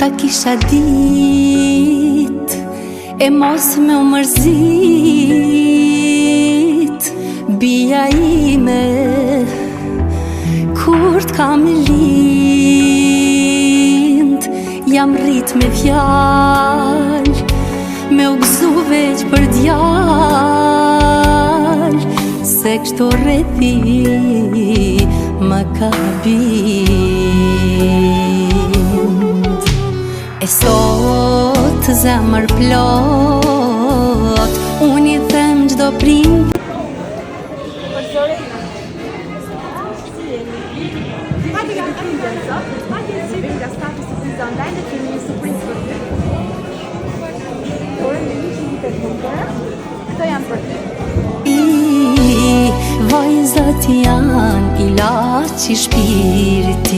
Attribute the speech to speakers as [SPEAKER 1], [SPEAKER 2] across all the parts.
[SPEAKER 1] Ta kisha dit e mos me u mërzit bia ime kur t'kam lind. Jam rrit me fjall me u gëzu veç për djall se kështu rrethi më ka bind. E sot zemër plot unë i them gjdo prind.
[SPEAKER 2] Këto janë për ty.
[SPEAKER 1] Vajzat janë ilaç i shpirtit,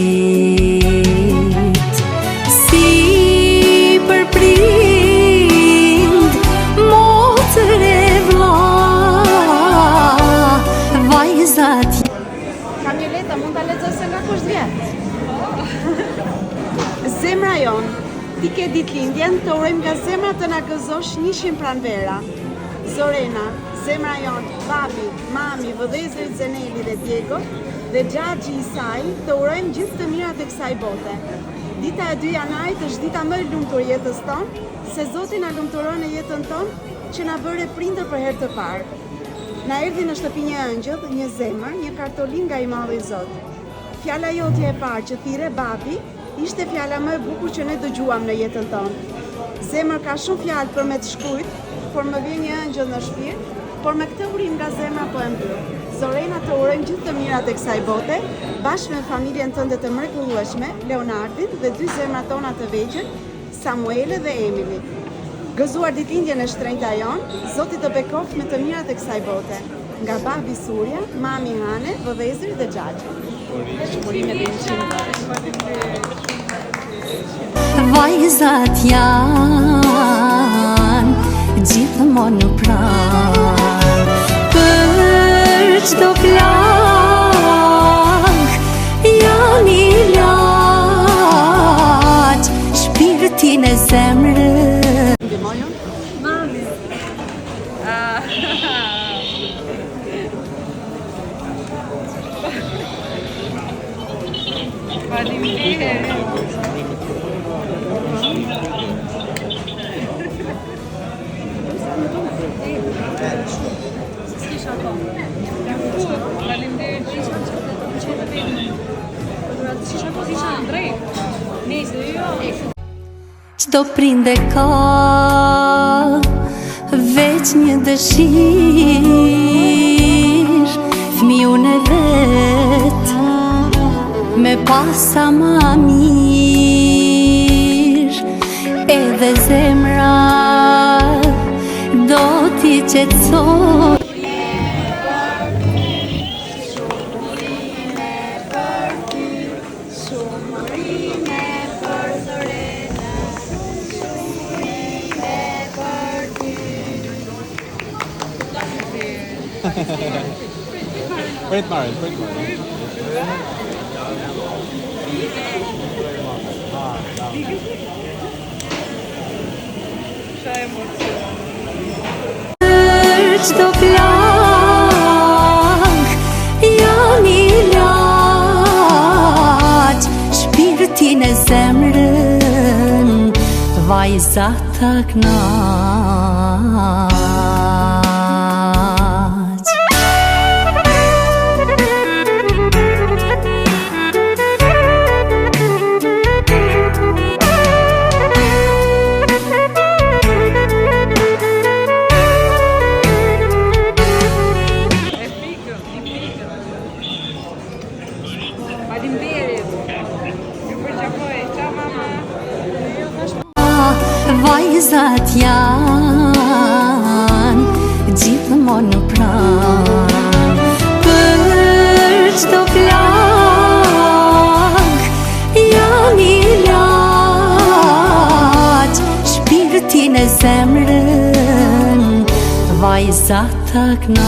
[SPEAKER 1] si për prind, motër e vlla. Vajzat
[SPEAKER 2] Kamileta, mund ta lexoj se nga kush vjen? Zemra jon, ti ke ditëlindjen, të urojmë nga zemra të na gëzosh 100 pranvera. Zorena, zemra jon, babi, mami, vëllezërit Zeneli dhe Diego dhe xhaxhi i saj, të urojmë gjithë të mirat e kësaj bote. Dita e 2 janarit është dita më e lumtur jetës tonë, se Zoti na lumturon në jetën tonë që na bëre prindër për herë të parë. Na erdhi në shtëpi një ëngjëll, një zemër, një kartolin nga i Madhi Zot. Fjala jotje e parë që thire babi ishte fjala më e bukur që ne dëgjuam në jetën tonë. Zemër ka shumë fjalë për me të shkruajt, por më vjen një ëngjëll në shpirt, por me këtë urim nga zemra po e mbyll. Zorena, të urojmë gjithë të mirat e kësaj bote, bashkë me familjen tënde të mrekullueshme, Leonardin dhe 2 zemrat tona të vegjël, Samuele dhe Emily. Gëzuar ditëlindjen e shtrenjta jon, Zoti të bekoft me të mirat e kësaj bote. Nga babi Surja, mami Hane, vëllezërit dhe xhaxhi. Shpurime dhe 100.
[SPEAKER 1] Vajzat janë gjithmonë në pranë, për çdo plagë janë ilaç shpirtin e zemrës.
[SPEAKER 2] Mami.
[SPEAKER 1] Çdo prinde ka veç një dëshirë, fëmijën e vet me pasa ma mirë, edhe zemra do t'i qetësoj.
[SPEAKER 3] Prit marrin.
[SPEAKER 1] Çdo plagë janë ilaç shpirtin e zemrën, vajzat ta knaq. Vajzat janë gjithmonë në pranë, për çdo plagë janë ilaç shpirtin e zemrën, vajzat ta knaq.